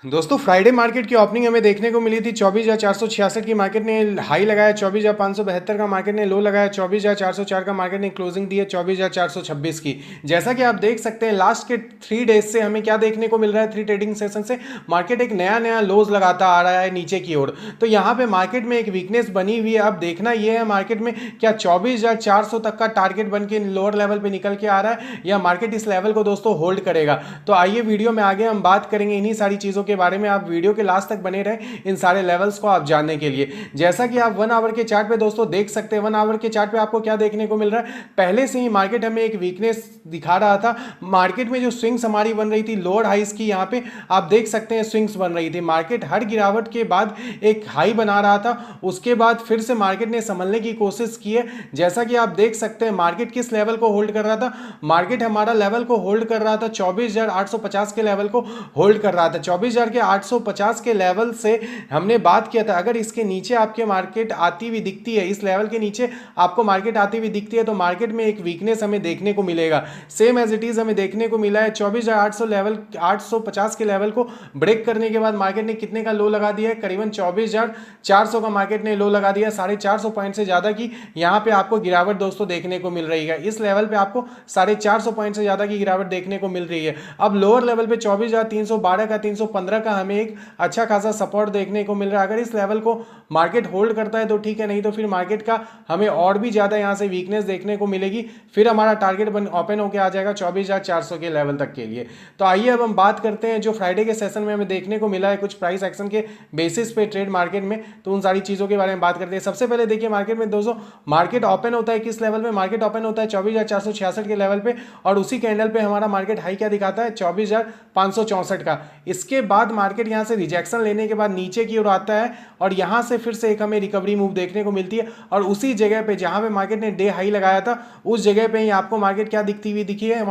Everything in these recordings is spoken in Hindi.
दोस्तों फ्राइडे मार्केट की ओपनिंग हमें देखने को मिली थी 24,466 की मार्केट ने हाई लगाया, 24,572 का मार्केट ने लो लगाया, 24,404 का मार्केट ने क्लोजिंग दी है 24,426 की। जैसा कि आप देख सकते हैं लास्ट के 3 डेज से हमें क्या देखने को मिल रहा है, 3 ट्रेडिंग सेशन से मार्केट एक नया नया लोज लगाता आ रहा है नीचे की ओर। तो यहाँ पे मार्केट में एक वीकनेस बनी हुई है। अब देखना यह है मार्केट में क्या 24,400 तक का टारगेट बन के लोअर लेवल पे निकल के आ रहा है या मार्केट इस लेवल को दोस्तों होल्ड करेगा। तो आइए वीडियो में आगे हम बात करेंगे इन्हीं सारी चीज़ों के बारे में। आप वीडियो के लास्ट तक बने रहें इन सारे लेवल्स को आप जानने के लिए। जैसा कि आप 1 आवर के चार्ट पे दोस्तों देख सकते हैं, 1 आवर के चार्ट पे आपको क्या देखने को मिल रहा है, पहले से ही मार्केट हमें एक वीकनेस दिखा रहा था। मार्केट में जो स्विंग्स हमारी बन रही थी लोअर हाइस की, यहाँ पे आप देख सकते हैं स्विंग्स बन रही थी। मार्केट हर गिरावट के बाद एक हाई बना रहा था, उसके बाद फिर से मार्केट ने संभलने की कोशिश की है। जैसा कि आप देख सकते हैं मार्केट किस लेवल को होल्ड कर रहा था, मार्केट हमारा लेवल को होल्ड कर रहा था 24,850 के लेवल को होल्ड कर रहा था। 24,850 के लेवल से हमने बात किया था अगर इसके नीचे आपके मार्केट आती हुई दिखती है, इस लेवल के नीचे आपको मार्केट आती हुई दिखती है तो मार्केट में एक वीकनेस हमें देखने को मिलेगा। सेम एज इट इज हमें देखने को मिला है 24,800 लेवल 850 के लेवल को ब्रेक करने के बाद मार्केट ने कितने का लो लगा दिया है, करीबन 24,400 का मार्केट ने लो लगा दिया। 450 पॉइंट से ज्यादा की यहां पे आपको गिरावट दोस्तों देखने को मिल रही है। इस लेवल पे आपको 450 पॉइंट से ज्यादा की गिरावट देखने को मिल रही है। अब लोअर लेवल पे 24,312 का 315 का हमें एक अच्छा खासा सपोर्ट देखने को मिल रहा है। अगर इस लेवल को मार्केट होल्ड करता है तो ठीक है, नहीं तो फिर मार्केट का हमें और भी ज्यादा यहां से वीकनेस देखने को मिलेगी। फिर हमारा टारगेट ओपन होकर आ जाएगा 24,400 के लेवल तक के लिए। तो आइए अब हम बात करते हैं जो फ्राइडे के सेशन में हमें देखने को मिला है कुछ प्राइस एक्शन के बेसिस पे ट्रेड मार्केट में, तो उन सारी चीजों के बारे में बात करते हैं। सबसे पहले देखिए मार्केट में दोस्तों मार्केट ओपन होता है किस लेवल पे, मार्केट ओपन होता है 24,466 के लेवल पे और उसी कैंडल पे हमारा मार्केट हाई क्या दिखाता है 24,564 का। इसके बाद मार्केट यहां से रिजेक्शन लेने के बाद नीचे की ओर आता है और यहां से फिर से एक हमें रिकवरी मूव देखने को मिलती है और उसी जगह पे जहां पे मार्केट ने डे हाई लगाया था उस जगह पे ही आपको मार्केट क्या दिखती हुई दिखी है,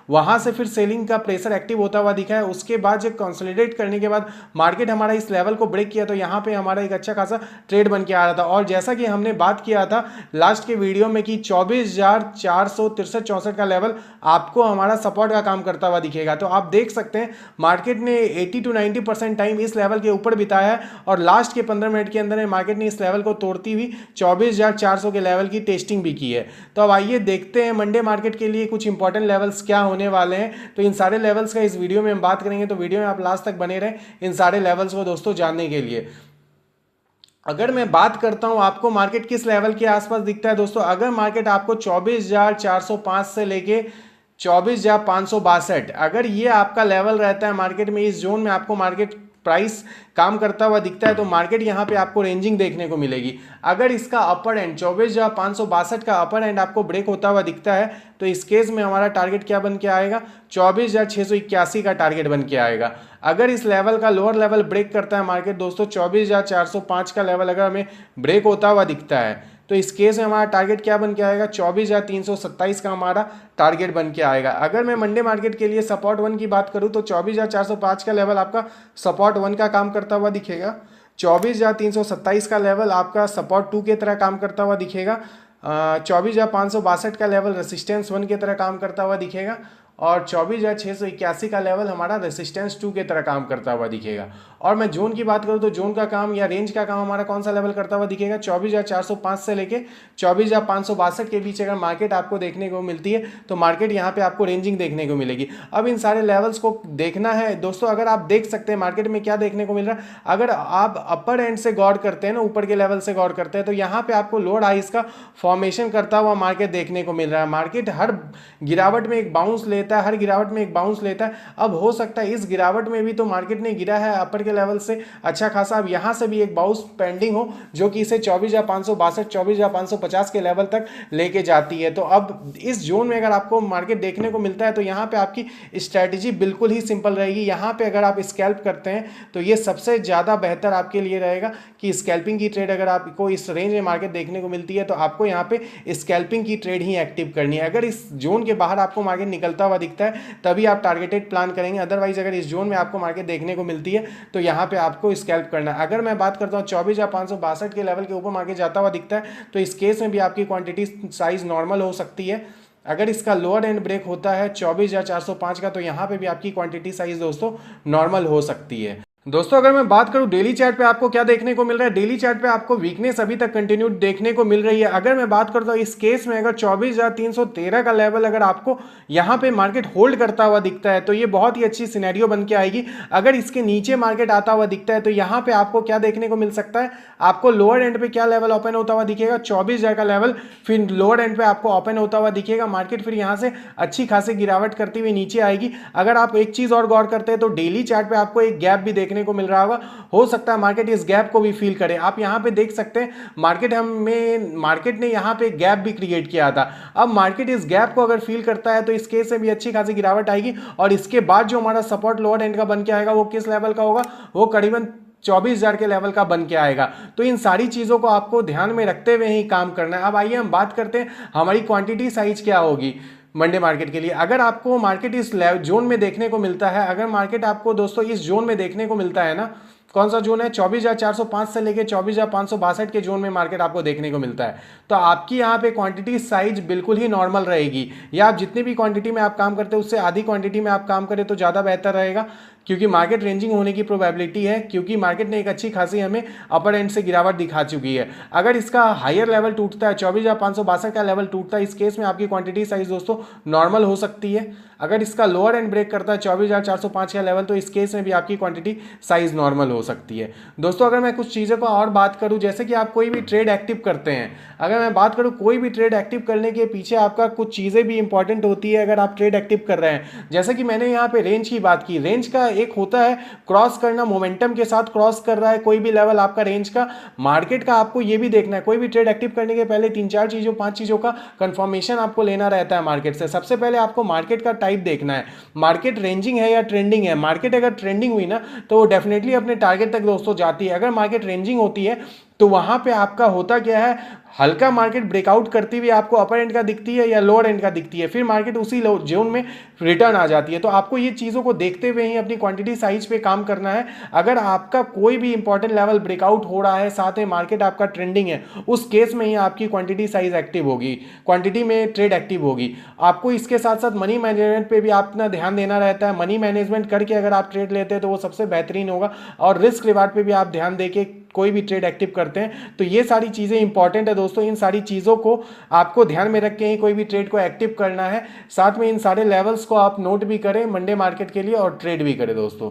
वहां से फिर सेलिंग का प्रेशर एक्टिव होता हुआ दिखा है। उसके बाद जब कंसोलिडेट करने के बाद मार्केट हमारा इस लेवल को ब्रेक किया तो यहां पे हमारा एक अच्छा खासा ट्रेड बन के आ रहा था। और जैसा कि हमने बात किया था लास्ट के वीडियो में कि 24,463-64 का लेवल आपको हमारा सपोर्ट का काम करता हुआ दिखेगा। तो आप देख सकते हैं मार्केट ने 80 to 90% टाइम इस लेवल के ऊपर बिताया है और लास्ट के 15 मिनट के अंदर मार्केट ने इस लेवल को तोड़ती हुई 24,400 के लेवल की टेस्टिंग भी की है। तो अब आइए देखते हैं मंडे मार्केट के लिए कुछ इंपॉर्टेंट लेवल्स क्या होने वाले हैं। तो इन सारे लेवल्स का इस वीडियो में हम बात करेंगे, तो वीडियो में आप लास्ट तक बने रहें इन सारे लेवल्स को दोस्तों जानने के लिए। अगर मैं बात करता हूं आपको मार्केट किस लेवल के आसपास दिखता है दोस्तों, अगर मार्केट आपको 24,405 से लेके 24,562 अगर ये आपका लेवल रहता है मार्केट में, इस जोन में आपको मार्केट प्राइस काम करता हुआ दिखता है तो मार्केट यहां पे आपको रेंजिंग देखने को मिलेगी। अगर इसका अपर एंड 24,562 का अपर एंड आपको ब्रेक होता हुआ दिखता है तो इस केस में हमारा टारगेट क्या बन के आएगा, 24,681 का टारगेट बन के आएगा। अगर इस लेवल का लोअर लेवल ब्रेक करता है मार्केट दोस्तों 24,405 का लेवल अगर हमें ब्रेक होता हुआ दिखता है तो इस केस में हमारा टारगेट क्या बन के आएगा, 24,327 का हमारा टारगेट बन के आएगा। अगर मैं मंडे मार्केट के लिए सपोर्ट 1 की बात करूं तो 24,405 का लेवल आपका सपोर्ट 1 का काम करता हुआ दिखेगा, 24,327 का लेवल आपका सपोर्ट 2 के तरह काम करता हुआ दिखेगा, 24,562 का लेवल रेसिस्टेंस 1 के तरह काम करता हुआ दिखेगा और 24,681 का लेवल हमारा रेसिस्टेंस 2 के तरह काम करता हुआ दिखेगा। और मैं जोन की बात करूं तो जोन का काम या रेंज का काम हमारा कौन सा लेवल करता हुआ दिखेगा, 24,405 से लेके 24,562 के बीच अगर मार्केट आपको देखने को मिलती है तो मार्केट यहां पे आपको रेंजिंग देखने को मिलेगी। अब इन सारे लेवल्स को देखना है दोस्तों, अगर आप देख सकते हैं मार्केट में क्या देखने को मिल रहा है। अगर आप अपर एंड से गौर करते हैं ना, ऊपर के लेवल से गौर करते हैं तो यहाँ पे आपको लोअर हाइस का फॉर्मेशन करता हुआ मार्केट देखने को मिल रहा है। मार्केट हर गिरावट में एक बाउंस लेता है, हर गिरावट में एक बाउंस लेता है। अब हो सकता है इस गिरावट में भी तो मार्केट ने गिरा है अपर के लेवल से अच्छा खासा, अब यहां से भी एक बाउंस पेंडिंग हो जो कि इसे 24,562 24,550 के लेवल तक लेके जाती है। तो अब इस जोन में अगर आपको मार्केट देखने को मिलता है तो यहां पे आपकी स्ट्रेटजी बिल्कुल ही सिंपल रहेगी। यहां पे अगर आप स्कैल्प करते हैं तो ये सबसे ज्यादा बेहतर आपके लिए रहेगा कि स्कैल्पिंग की ट्रेड अगर आपको इस रेंज में मार्केट देखने को मिलती है तो आपको यहां पे स्कैल्पिंग की ट्रेड ही एक्टिव करनी है। अगर इस जोन के बाहर आपको मार्केट निकलता हुआ दिखता है तभी आप टारगेटेड प्लान करेंगे, अदरवाइज अगर इस जोन में आपको मार्केट देखने को मिलती है तो यहां पे आपको स्कैल्प करना है। अगर मैं बात करता हूं 24,562 के लेवल के ऊपर मार्केट जाता हुआ दिखता है तो इस केस में भी आपकी क्वांटिटी साइज नॉर्मल हो सकती है। अगर इसका लोअर एंड ब्रेक होता है 24,405 का तो यहां पे भी आपकी क्वांटिटी साइज दोस्तों नॉर्मल हो सकती है। दोस्तों अगर मैं बात करूं डेली चार्ट पे आपको क्या देखने को मिल रहा है, डेली चार्ट पे आपको वीकनेस अभी तक कंटिन्यू देखने को मिल रही है। अगर मैं बात करता हूं इस केस में अगर 24,313 का लेवल अगर आपको यहां पे मार्केट होल्ड करता हुआ दिखता है तो ये बहुत ही अच्छी सिनेरियो बन के आएगी। अगर इसके नीचे मार्केट आता हुआ दिखता है तो यहां पे आपको क्या देखने को मिल सकता है, आपको लोअर एंड पे क्या लेवल ओपन होता हुआ दिखेगा, 24,000 का लेवल, फिर लोअर एंड पे आपको ओपन होता हुआ दिखेगा। मार्केट फिर यहां से अच्छी खासी गिरावट करती हुई नीचे आएगी। अगर आप एक चीज और गौर करते हैं तो डेली चार्ट पे आपको एक गैप भी देखने को मिल रहा होगा, हो सकता है मार्केट इस गैप को भी फील करे। आप यहां पे देख सकते हैं मार्केट ने यहां पे गैप भी क्रिएट किया था। अब मार्केट इस गैप को अगर फील करता है तो इस केस में भी अच्छी खासी गिरावट आएगी और इसके बाद जो हमारा सपोर्ट लोअर एंड का बन के आएगा वो किस लेवल का होगा, वो करीबन 24,000 के लेवल का बन के आएगा। तो इन सारी चीजों को आपको ध्यान में रखते हुए ही काम करना है। अब आइए हम बात करते हैं हमारी क्वांटिटी साइज क्या होगी मंडे मार्केट के लिए। अगर आपको मार्केट इस जोन में देखने को मिलता है, अगर मार्केट आपको दोस्तों इस जोन में देखने को मिलता है ना, कौन सा जोन है, 24,405 से लेके 24,562 के जोन में मार्केट आपको देखने को मिलता है, तो आपकी यहाँ पे क्वांटिटी साइज बिल्कुल ही नॉर्मल रहेगी। या आप जितनी भी क्वांटिटी में आप काम करते हैं उससे आधी क्वांटिटी में आप काम करें तो ज़्यादा बेहतर रहेगा, क्योंकि मार्केट रेंजिंग होने की प्रोबेबिलिटी है, क्योंकि मार्केट ने एक अच्छी खासी हमें अपर एंड से गिरावट दिखा चुकी है। अगर इसका हायर लेवल टूटता है, 24,562 का लेवल टूटता है, इस केस में आपकी क्वांटिटी साइज दोस्तों नॉर्मल हो सकती है। अगर इसका लोअर एंड ब्रेक करता है 24,405 का लेवल, तो इस केस में भी आपकी क्वांटिटी साइज नॉर्मल हो सकती है। दोस्तों अगर मैं कुछ चीज़ों को और बात करूं, जैसे कि आप कोई भी ट्रेड एक्टिव करते हैं, अगर मैं बात करूं कोई भी ट्रेड एक्टिव करने के पीछे आपका कुछ चीज़ें भी इंपॉर्टेंट होती है। अगर आप ट्रेड एक्टिव कर रहे हैं, जैसे कि मैंने यहाँ पे रेंज की बात की, रेंज का एक होता है क्रॉस करना, मोमेंटम के साथ क्रॉस कर रहा है कोई भी लेवल आपका रेंज का, मार्केट का आपको ये भी देखना है। कोई भी ट्रेड एक्टिव करने के पहले 3-4 चीज़ों 5 चीज़ों का कंफर्मेशन आपको लेना रहता है मार्केट से। सबसे पहले आपको मार्केट का टाइप देखना है, मार्केट रेंजिंग है या ट्रेंडिंग है। मार्केट अगर ट्रेंडिंग हुई ना तो वो डेफिनेटली अपने टारगेट तक दोस्तों जाती है। अगर मार्केट रेंजिंग होती है तो वहां पे आपका होता क्या है, हल्का मार्केट ब्रेकआउट करती हुई आपको अपर एंड का दिखती है या लोअर एंड का दिखती है, फिर मार्केट उसी जोन में रिटर्न आ जाती है। तो आपको ये चीज़ों को देखते हुए ही अपनी क्वांटिटी साइज पे काम करना है। अगर आपका कोई भी इंपॉर्टेंट लेवल ब्रेकआउट हो रहा है, साथ में मार्केट आपका ट्रेंडिंग है, उस केस में ही आपकी क्वांटिटी साइज एक्टिव होगी, क्वांटिटी में ट्रेड एक्टिव होगी। आपको इसके साथ साथ मनी मैनेजमेंट पे भी अपना ध्यान देना रहता है। मनी मैनेजमेंट करके अगर आप ट्रेड लेते हैं तो वो सबसे बेहतरीन होगा, और रिस्क रिवार्ड पे भी आप ध्यान देके कोई भी ट्रेड एक्टिव करते हैं। तो ये सारी चीज़ें इंपॉर्टेंट है दोस्तों, इन सारी चीज़ों को आपको ध्यान में रख के ही कोई भी ट्रेड को एक्टिव करना है। साथ में इन सारे लेवल्स को आप नोट भी करें मंडे मार्केट के लिए और ट्रेड भी करें दोस्तों।